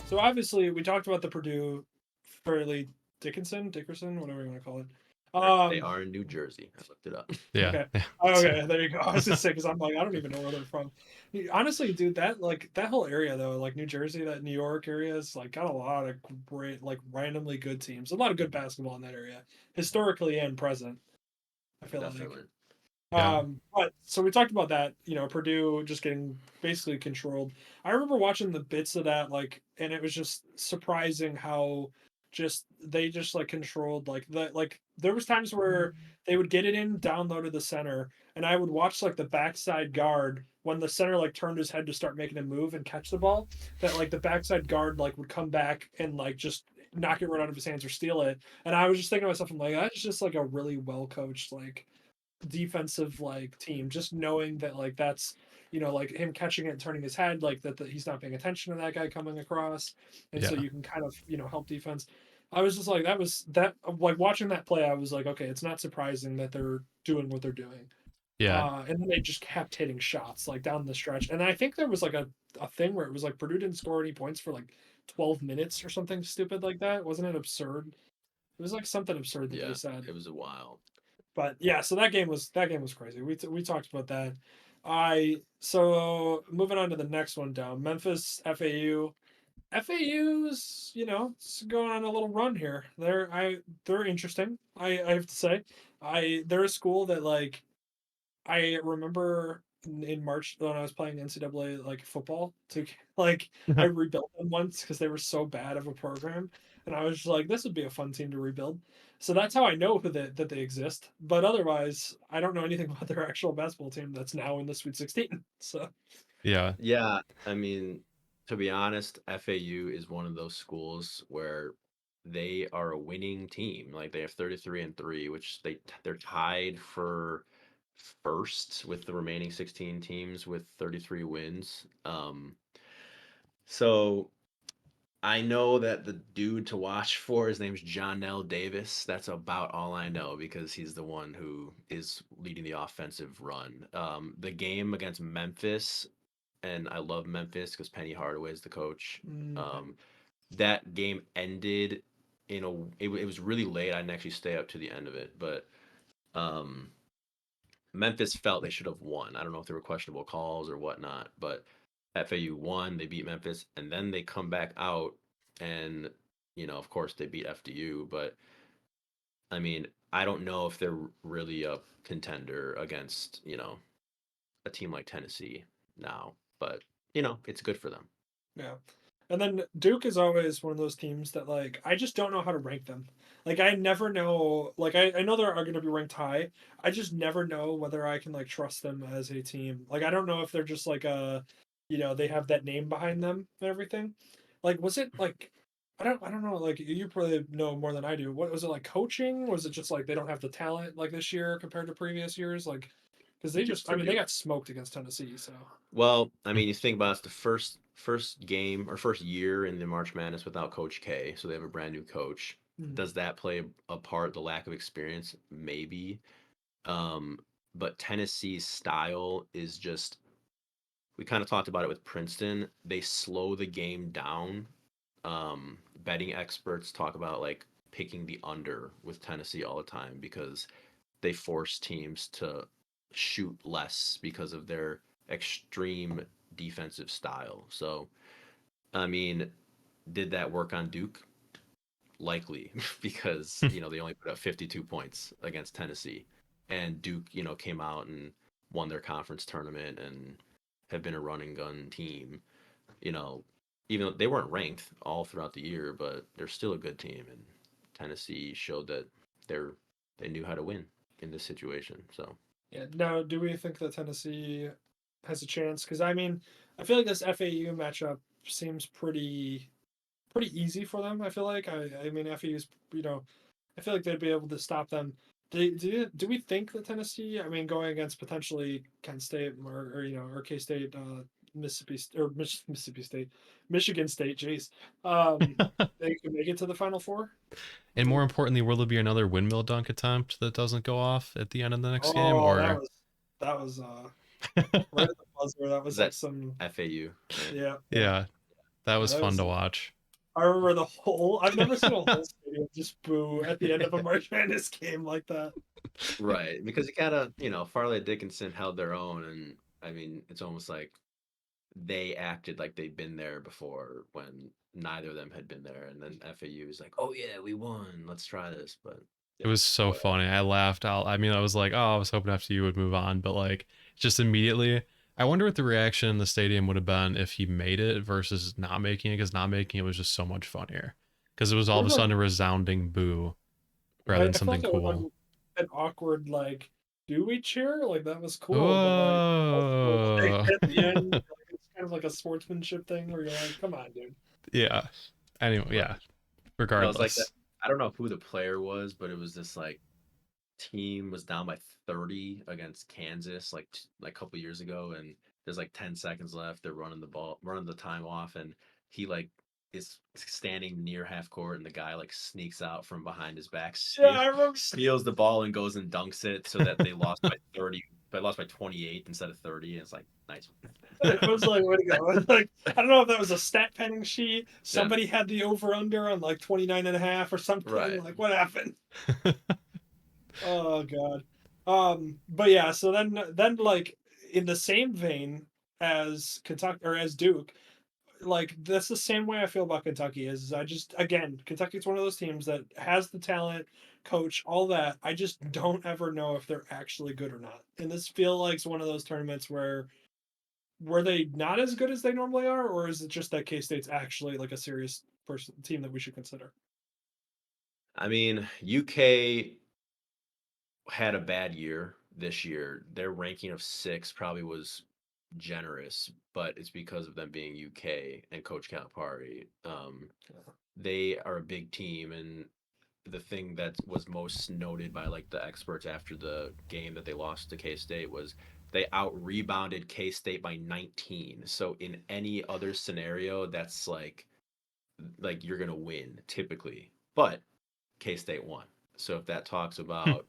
So obviously we talked about the Purdue Fairleigh Dickerson, whatever you want to call it. They Um, are in New Jersey. I looked it up. Yeah. okay. Yeah. Oh, okay, there you go. I was just saying because I'm like I don't even know where they're from. Honestly, dude, that whole area though, like New Jersey, that New York area is like got a lot of great, like randomly good teams. A lot of good basketball in that area, historically and present. I feel like. Definitely. Yeah. But so we talked about that, Purdue just getting basically controlled. I remember watching the bits of that, like, and it was just surprising how just they just like controlled like there was times where they would get it in down low to the center, and I would watch like the backside guard when the center like turned his head to start making a move and catch the ball, that like the backside guard like would come back and like just knock it right out of his hands or steal it. And I was just thinking to myself, I'm like, that's just like a really well coached like defensive like team, just knowing that like that's like him catching it and turning his head like that he's not paying attention to that guy coming across, and so Yeah. you can kind of help defense. I was just like that was that like watching that play, I was like, okay, it's not surprising that they're doing what they're doing. Yeah. And then they just kept hitting shots like down the stretch, and I think there was like a thing where it was like Purdue didn't score any points for like 12 minutes or something stupid like that. Wasn't it absurd? It was like something absurd that they Yeah, said. it was a while. But yeah, so that game was crazy. We talked about that. I so moving on to the next one down. Memphis FAU. FAU's it's going on a little run here. They're interesting. I have to say, they're a school that like I remember in March when I was playing NCAA like football to like I rebuilt them once because they were so bad of a program, and I was just like, this would be a fun team to rebuild. So that's how I know that they exist. But otherwise, I don't know anything about their actual basketball team that's now in the Sweet 16. So Yeah. Yeah, I mean, to be honest, FAU is one of those schools where they are a winning team. Like they have 33-3, which they're tied for first with the remaining 16 teams with 33 wins. So I know that the dude to watch for, his name's Jonell Davis. That's about all I know because he's the one who is leading the offensive run. The game against Memphis, and I love Memphis because Penny Hardaway is the coach. mm, Um, that game ended it was really late. I didn't actually stay up to the end of it, but um, Memphis felt they should have won. I don't know if there were questionable calls or whatnot, but FAU won. They beat Memphis, and then they come back out, and of course, they beat FDU. But I mean, I don't know if they're really a contender against a team like Tennessee now, but it's good for them. yeah. And then Duke is always one of those teams that like I just don't know how to rank them. Like I never know. Like I know they're going to be ranked high. I just never know whether I can like trust them as a team. Like I don't know if they're just like they have that name behind them and everything. Like was it like I don't know. Like you probably know more than I do. What was it like coaching? Was it just like they don't have the talent like this year compared to previous years? Like because they just I For mean they Duke. got smoked against Tennessee. So Well, I mean, you think about it's the first game or first year in the March Madness without Coach K, so they have a brand new coach. mm, Does that play a part? The lack of experience, maybe. Um, but Tennessee's style is just. We kind of talked about it with Princeton. They slow the game down. Betting experts talk about like picking the under with Tennessee all the time because they force teams to shoot less because of their extreme defensive style. So, I mean, did that work on Duke? Likely, because they only put up 52 points against Tennessee, and Duke came out and won their conference tournament and have been a running gun team. You know, even though they weren't ranked all throughout the year, but they're still a good team, and Tennessee showed that they're they knew how to win in this situation. So yeah. Now, do we think that Tennessee has a chance? Because I mean, I feel like this FAU matchup seems pretty easy for them. I feel like I mean FAU's I feel like they'd be able to stop them. Do we think that Tennessee? I mean, going against potentially Kent State or K State, Mississippi State, Michigan State. Jeez, they could make it to the Final Four. And more importantly, will there be another windmill dunk attempt that doesn't go off at the end of the next game? Oh, Or that was right at the buzzer. That is was like that some FAU? Right? yeah. yeah, that Yeah, was that fun was to watch. I remember the whole. I've never seen a whole stadium just boo at the end of a March Madness game like that. Right, because you gotta, Farley Dickinson held their own, and I mean, it's almost like they acted like they'd been there before when neither of them had been there, and then FAU was like, "Oh yeah, we won. Let's try this." But It was so whatever. funny. I laughed out. I mean, I was like, oh, I was hoping after you would move on, but like, just immediately, I wonder what the reaction in the stadium would have been if he made it versus not making it, because not making it was just so much funnier. Because it was It all of was a like sudden a resounding boo rather than I felt something like it was like cool. an awkward like, do we cheer? Like that was cool, but like also like Oh, at the end, like, it's kind of like a sportsmanship thing where you're like, come on, dude. yeah. Anyway, Right. yeah. No, it's like that. Regardless, I don't know who the player was, but it was this like team was down by 30 against Kansas like a couple years ago, and there's like 10 seconds left. They're running the time off, and he like is standing near half court, and the guy like sneaks out from behind his back, Yeah, I remember. steals the ball, and goes and dunks it so that they lost by 30, but lost by 28 instead of 30. And it's like nice. It was like, way to go. It's like, I don't know if that was a stat penning sheet. Yeah, Somebody had the over under on like 29 and a half or something. right. Like, what happened? Oh god. But yeah, so then like in the same vein as Kentucky or as Duke, like that's the same way I feel about Kentucky is I just again, Kentucky's one of those teams that has the talent, coach, all that. I just don't ever know if they're actually good or not. And this feel like one of those tournaments where were they not as good as they normally are, or is it just that K State's actually like a serious person team that we should consider? I mean, UK had a bad year this year. Their ranking of 6 probably was generous, but it's because of them being UK and Coach Calipari. They are a big team, and the thing that was most noted by like the experts after the game that they lost to K State was they out rebounded K State by 19. So in any other scenario, that's like you're gonna win typically, but K State won. So if that talks about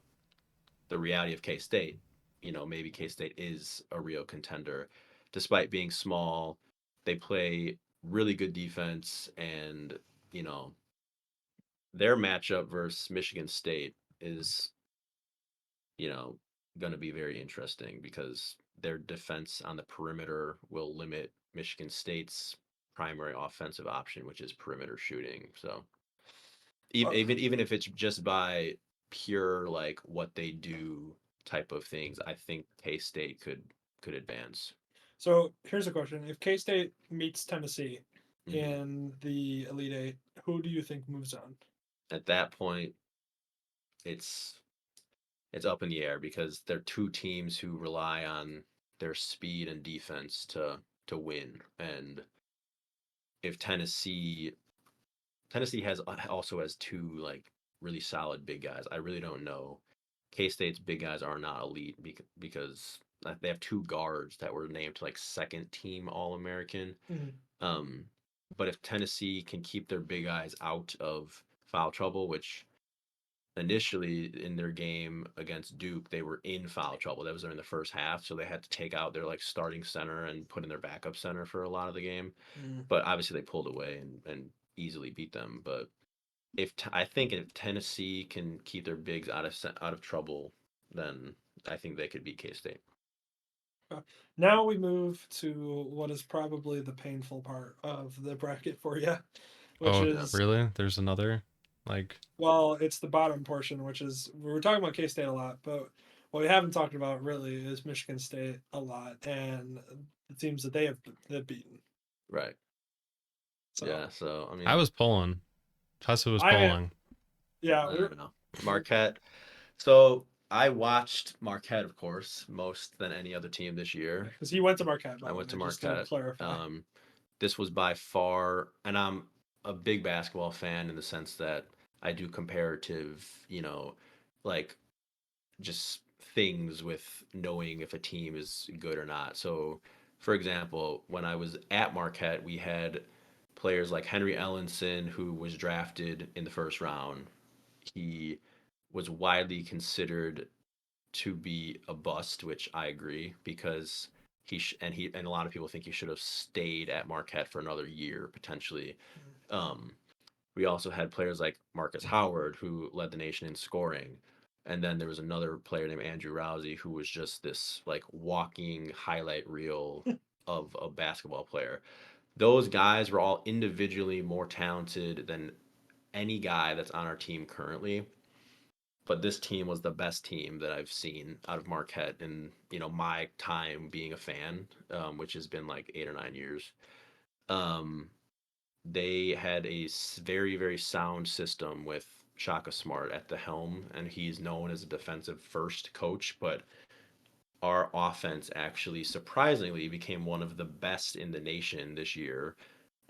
the reality of K State, maybe K State is a real contender. Despite being small, they play really good defense, and, you know, their matchup versus Michigan State is, you know, going to be very interesting because their defense on the perimeter will limit Michigan State's primary offensive option, which is perimeter shooting. So even if it's just by pure like what they do type of things, I think K State could advance. So here's a question: if K State meets Tennessee Hmm. in the Elite Eight, who do you think moves on? At that point, it's it's up in the air because they're two teams who rely on their speed and defense to win. And if Tennessee has also has two like really solid big guys. I really don't know. K State's big guys are not elite because they have two guards that were named like second team All American. Mhm. Um, but if Tennessee can keep their big guys out of foul trouble, which initially in their game against Duke, they were in foul trouble. That was during the first half, so they had to take out their like starting center and put in their backup center for a lot of the game. Mm. But obviously they pulled away and easily beat them. But I think if Tennessee can keep their bigs out of trouble, then I think they could beat K State. Now we move to what is probably the painful part of the bracket for you, which oh, Yeah. is really? There's another? Like, well, it's the bottom portion, which is we were talking about K State a lot, but what we haven't talked about really is Michigan State a lot and the teams that they've beaten. Right. So Yeah. So I I mean, was pulling. Tessa was I pulling. yeah, I we're don't know. Marquette. So I watched Marquette, of course, most than any other team this year. because he went to Marquette by I the went to way, just to Marquette. clarify. This was by far, and I'm a big basketball fan in the sense that I do comparative, like just things with knowing if a team is good or not. So, for example, when I was at Marquette, we had players like Henry Ellenson, who was drafted in the first round. He was widely considered to be a bust, which I agree because and a lot of people think he should have stayed at Marquette for another year potentially. Um, we also had players like Marcus Howard, who led the nation in scoring. And then there was another player named Andrew Rousey, who was just this like walking highlight reel of a basketball player. Those guys were all individually more talented than any guy that's on our team currently. But this team was the best team that I've seen out of Marquette in my time being a fan, which has been like 8 or 9 years. Um, they had a very very sound system with Shaka Smart at the helm, and he's known as a defensive first coach. But our offense actually surprisingly became one of the best in the nation this year,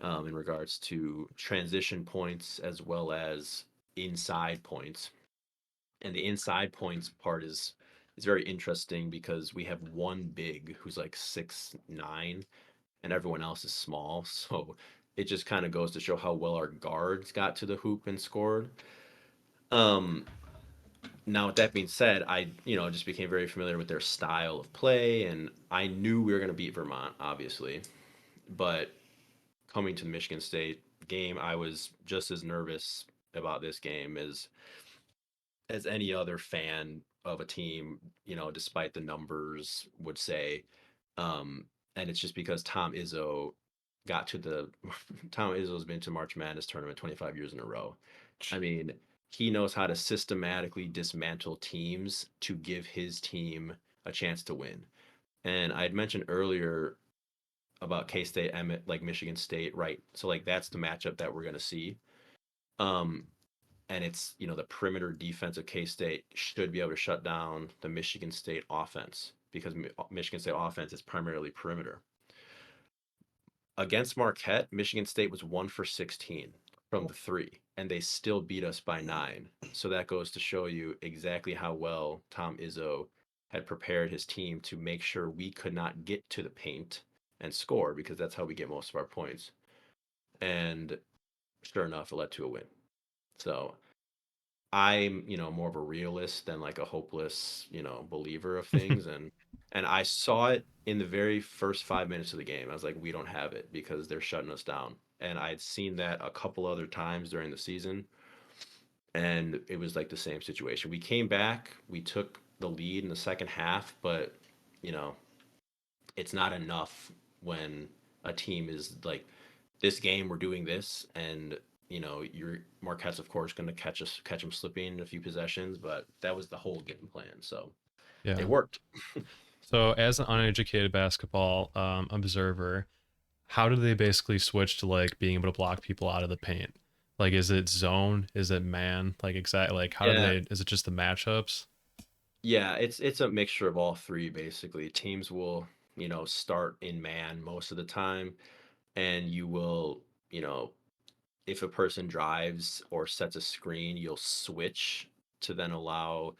in regards to transition points as well as inside points. And the inside points part is very interesting because we have one big who's like 6'9", and everyone else is small. So it just kind of goes to show how well our guards got to the hoop and scored. Um, Now, with that being said, I just became very familiar with their style of play, and I knew we were going to beat Vermont, obviously. But coming to the Michigan State game, I was just as nervous about this game as any other fan of a team, despite the numbers would say. Um, and it's just because got to the Tom Izzo's been to March Madness tournament 25 years in a row. I mean, he knows how to systematically dismantle teams to give his team a chance to win. And I had mentioned earlier about K State, Emmett, like Michigan State, right? So like that's the matchup that we're gonna see. Um, and it's the perimeter defense of K State should be able to shut down the Michigan State offense because Michigan State offense is primarily perimeter. Against Marquette, Michigan State was 1 for 16 from the three, and they still beat us by 9. So that goes to show you exactly how well Tom Izzo had prepared his team to make sure we could not get to the paint and score because that's how we get most of our points. And sure enough, it led to a win. So I'm, more of a realist than like a hopeless, believer of things. And I saw it in the very first 5 minutes of the game. I was like, we don't have it because they're shutting us down. And I'd seen that a couple other times during the season, and it was like the same situation. We came back, we took the lead in the second half, but you know, it's not enough when a team is like this game we're doing this, and your Marquette's of course going to catch them slipping in a few possessions, but that was the whole game plan, so it Yeah. worked. So as an uneducated basketball observer, how do they basically switch to like being able to block people out of the paint? Like, is it zone? Is it man? Like, exactly. Like, how do Yeah, they? Is it just the matchups? yeah, it's a mixture of all three basically. Teams will start in man most of the time, and you will you know if a person drives or sets a screen, you'll switch to then allow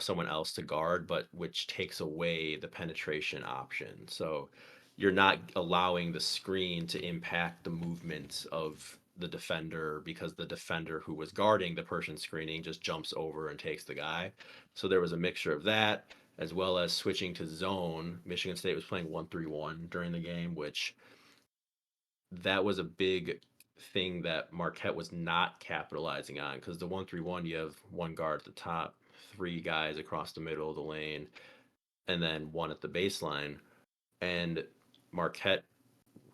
someone else to guard, but which takes away the penetration option. So you're not allowing the screen to impact the movement of the defender because the defender who was guarding the person screening just jumps over and takes the guy. So there was a mixture of that as well as switching to zone. Michigan State was playing 1-3-1 during the game, which that was a big thing that Marquette was not capitalizing on because the 1-3-1, you have one guard at the top, three guys across the middle of the lane, and then one at the baseline. And Marquette,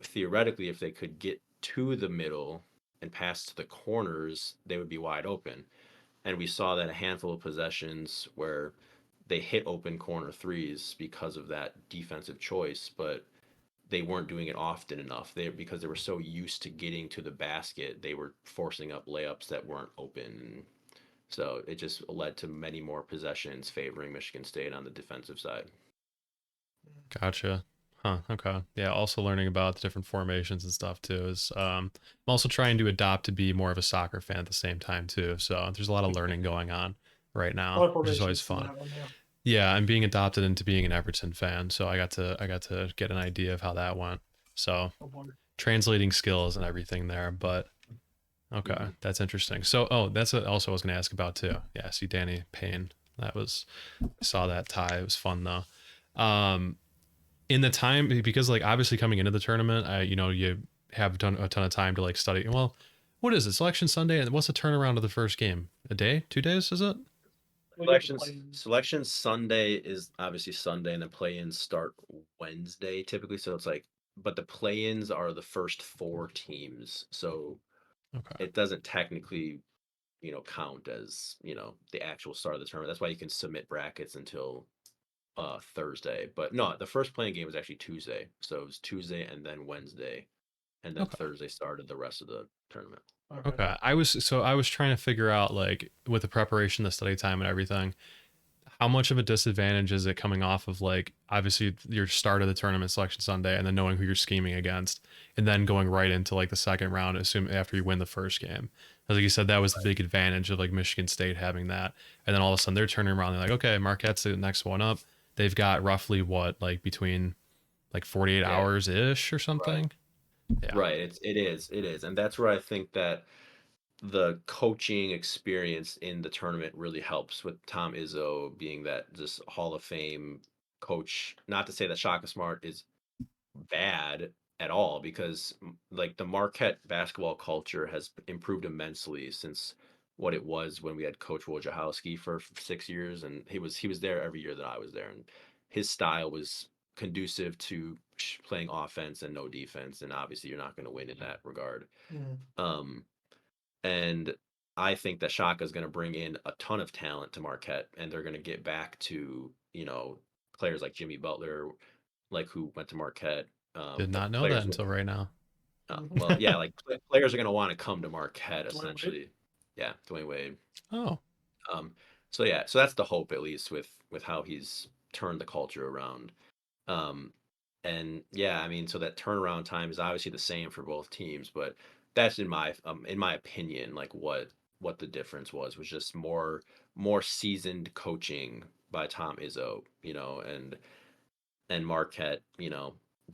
theoretically, if they could get to the middle and pass to the corners, they would be wide open. And we saw that a handful of possessions where they hit open corner threes because of that defensive choice, but they weren't doing it often enough. Because they were so used to getting to the basket, they were forcing up layups that weren't open. So it just led to many more possessions favoring Michigan State on the defensive side. Gotcha. Huh. Okay. Yeah. Also learning about the different formations and stuff too is I'm also trying to adopt to be more of a soccer fan at the same time too. So there's a lot of learning going on right A lot now, of which is always formations in fun. that one, yeah. Yeah, I'm being adopted into being an Everton fan, so I got to get an idea of how that went. So Oh, boy. translating skills and everything there, but okay, Mhm. that's interesting. So that's what also I was going to ask about too. Yeah, see Danny Payne. That was I saw that tie. It was fun though. In the time because like obviously coming into the tournament, I you have done a ton of time to like study. Well, what is it? Selection Sunday, and what's the turnaround of the first game? A day? 2 days? Is it? We get the Selections play-ins. selection Sunday is obviously Sunday, and then play-ins start Wednesday typically. So it's like, but the play-ins are the first 4 teams, so Okay. it doesn't technically, count as the actual start of the tournament. That's why you can submit brackets until Thursday. But no, the first playing game was actually Tuesday, so it was Tuesday and then Wednesday, and then Okay. Thursday started the rest of the tournament. Okay. Okay. I was trying to figure out like with the preparation, the study time and everything, how much of a disadvantage is it coming off of like obviously your start of the tournament selection Sunday and then knowing who you're scheming against and then going right into like the second round, assume after you win the first game. As like you said, that was the big advantage of like Michigan State having that. And then all of a sudden they're turning around, they're like, okay, Marquette's the next one up. They've got roughly what, like between like 48 Yeah, hours ish or right. something. Yeah. Right. It is, and that's where I think that the coaching experience in the tournament really helps with Tom Izzo being that just Hall of Fame coach. Not to say that Shaka Smart is bad at all, because like the Marquette basketball culture has improved immensely since what it was when we had Coach Wojciechowski for 6 years, and he was there every year that I was there, and his style was conducive to playing offense and no defense, and obviously you're not going to win in that regard. Mhm. Um, and I think that Shaka is going to bring in a ton of talent to Marquette, and they're going to get back to players like Jimmy Butler, like who went to Marquette. Did The not know that players, until right now. Mhm. well, yeah, like players are going to want to come to Marquette Dwayne Wade. essentially. Yeah, Dwayne Wade. Oh, Um, so yeah, so that's the hope, at least with how he's turned the culture around. Um, and yeah, I mean, so that turnaround time is obviously the same for both teams, but that's in my opinion, like what the difference was just more seasoned coaching by Tom Izzo, and Marquette,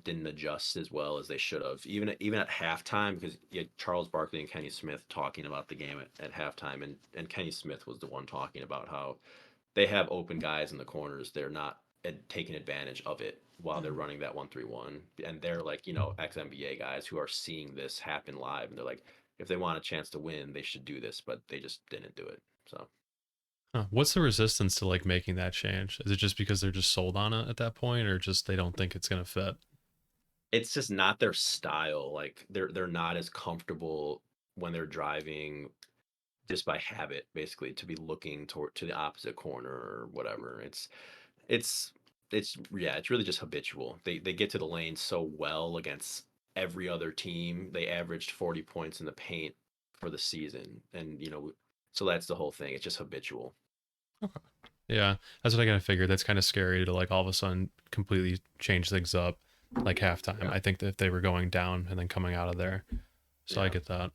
didn't adjust as well as they should have, even at halftime, because you had Charles Barkley and Kenny Smith talking about the game at halftime, and Kenny Smith was the one talking about how they have open guys in the corners. They're not taking advantage of it while they're Mhm. running that 1-3-1, and they're like ex NBA guys who are seeing this happen live, and they're like, if they want a chance to win, they should do this, but they just didn't do it. So huh. What's the resistance to like making that change? Is it just because they're just sold on it at that point, or just they don't think it's gonna fit? it's just not their style. Like they're not as comfortable when they're driving, just by habit, basically, to be looking toward to the opposite corner or whatever. It's yeah, it's really just habitual. They get to the lane so well against every other team. They averaged 40 points in the paint for the season, and so that's the whole thing. It's just habitual. Okay. Yeah, that's what I kind of figured. That's kind of scary to like all of a sudden completely change things up like halftime. Yeah, I think that if they were going down and then coming out of there. So I yeah. get that.